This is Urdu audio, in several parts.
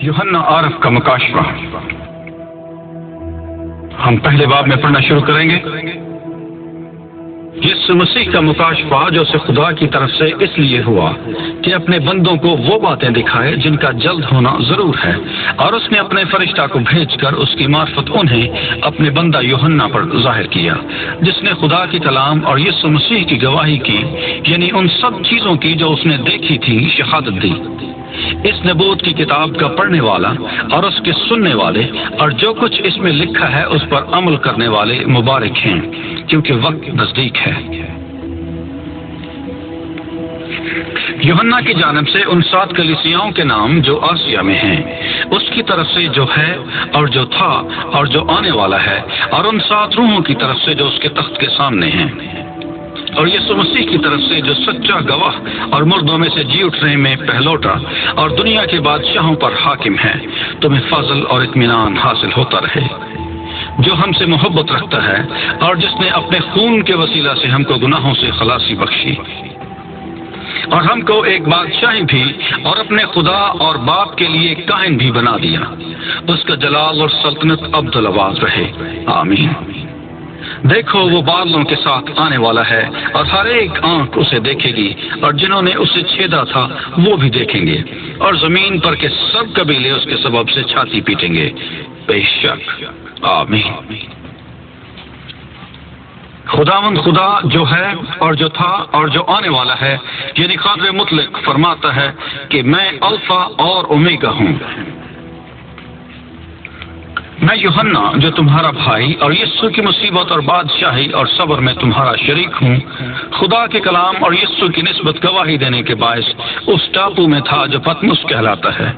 یوحنا عارف کا مکاشفہ۔ ہم پہلے باب میں پڑھنا شروع کریں گے۔ یسوع مسیح کا مکاشفہ جو سے خدا کی طرف سے اس لیے ہوا کہ اپنے بندوں کو وہ باتیں دکھائے جن کا جلد ہونا ضرور ہے، اور اس نے اپنے فرشتہ کو بھیج کر اس کی معرفت انہیں اپنے بندہ یوحنا پر ظاہر کیا، جس نے خدا کی کلام اور یسوع مسیح کی گواہی کی، یعنی ان سب چیزوں کی جو اس نے دیکھی تھی شہادت دی۔ اس نبوت کی کتاب کا پڑھنے والا اور اس کے سننے والے اور جو کچھ اس میں لکھا ہے اس پر عمل کرنے والے مبارک ہیں، کیونکہ وقت نزدیک ہے۔ یوحنا کی جانب سے ان 7 کلیسیاؤں کے نام جو آسیا میں ہیں، اس کی طرف سے جو ہے اور جو تھا اور جو آنے والا ہے، اور ان 7 روحوں کی طرف سے جو اس کے تخت کے سامنے ہیں، اور یسوع مسیح کی طرف سے جو سچا گواہ اور مردوں میں سے جی اٹھنے میں پہلوٹا اور دنیا کے بادشاہوں پر حاکم ہے، تمہیں فضل اور اطمینان حاصل ہوتا رہے، جو ہم سے محبت رکھتا ہے اور جس نے اپنے خون کے وسیلہ سے ہم کو گناہوں سے خلاصی بخشی، اور ہم کو ایک بادشاہی بھی اور اپنے خدا اور باپ کے لیے کاہن بھی بنا دیا۔ اس کا جلال اور سلطنت ابدالآباد رہے، آمین۔ دیکھو وہ بادلوں کے ساتھ آنے والا ہے، اور ہر ایک آنکھ اسے دیکھے گی، اور جنہوں نے اسے چھیدا تھا وہ بھی دیکھیں گے، اور زمین پر کے سب قبیلے اس کے سبب سے چھاتی پیٹیں گے، بے شک، آمین۔ خداوند خدا جو ہے اور جو تھا اور جو آنے والا ہے، یعنی قادر مطلق فرماتا ہے کہ میں الفا اور اومیگا ہوں۔ میں یوحنا جو تمہارا بھائی اور یسوع کی مصیبت اور بادشاہی اور صبر میں تمہارا شریک ہوں، خدا کے کلام اور یسوع کی نسبت گواہی دینے کے باعث اس ٹاپو میں تھا جو پتمس کہلاتا ہے،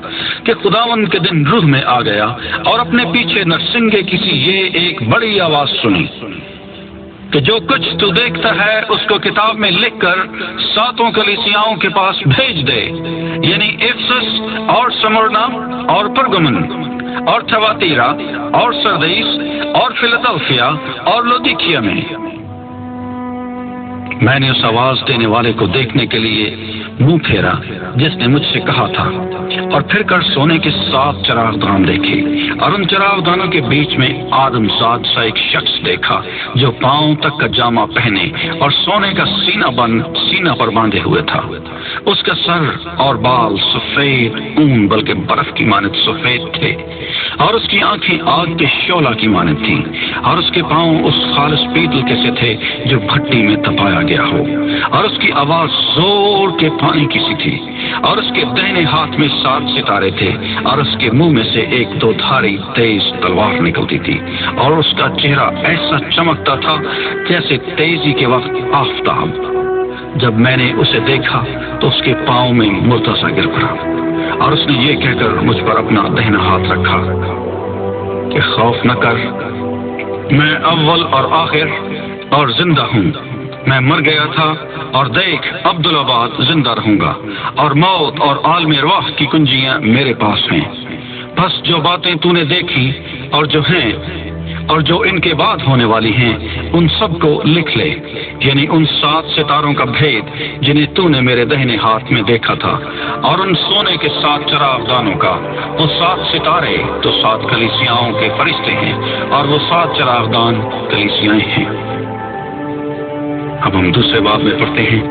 کہ خداوند کے دن روح میں آ گیا اور اپنے پیچھے نرسنگے کسی یہ ایک بڑی آواز سنی کہ جو کچھ تو دیکھتا ہے اس کو کتاب میں لکھ کر 7 کلیسیاؤں کے پاس بھیج دے، یعنی افسس اور سمرنا اور پرگمن اور تھواتیرا اور سردیس اور فلادلفیا اور لودیکیا میں۔ میں نے اس آواز دینے والے کو دیکھنے کے لیے منہ پھیرا جس نے مجھ سے کہا تھا، اور پھر کر سونے کے 7 چراغ دان دیکھے، اور ان چراغ دانوں کے بیچ میں آدم ذات سا ایک شخص دیکھا جو پاؤں تک کا جامہ پہنے اور سونے کا سینہ پر باندھے ہوئے تھا۔ اس کا سر اور بال سفید اون بلکہ برف کی مانند سفید تھے، اور اس کی آنکھیں آگ کے شعلہ کی مانند تھیں، اور اس کے پاؤں اس خالص پیتل کے سے تھے جو بھٹی میں تپایا گیا ہو، اور اس کی آواز زور کے پانی کی سی تھی، اور اس کے دہنے ہاتھ میں 7 ستارے تھے، اور اس کے منہ میں سے ایک 2 دھاری تیز تلوار نکلتی تھی، اور اس کا چہرہ ایسا چمکتا تھا جیسے تیزی کے وقت آفتاب۔ جب میں نے اسے دیکھا تو اس کے پاؤں میں مردہ سا گر پڑا، اور اس نے یہ کہہ کر مجھ پر اپنا دہنا ہاتھ رکھا کہ خوف نہ کر، میں اول اور آخر اور زندہ ہوں۔ میں مر گیا تھا اور دیکھ عبدالآباد زندہ رہوں گا، اور موت اور عالم ارواح کی کنجیاں میرے پاس ہیں۔ بس جو باتیں تو نے دیکھی اور جو ہیں اور جو ان کے بعد ہونے والی ہیں ان سب کو لکھ لے، یعنی ان 7 ستاروں کا بھید جنہیں تو نے میرے دہنے ہاتھ میں دیکھا تھا، اور ان سونے کے 7 چراغ دانوں کا۔ وہ 7 ستارے تو 7 کلیسیاؤں کے فرشتے ہیں، اور وہ 7 چراغ دان کلیسیاں ہیں۔ اب ہم دوسرے باب میں پڑھتے ہیں۔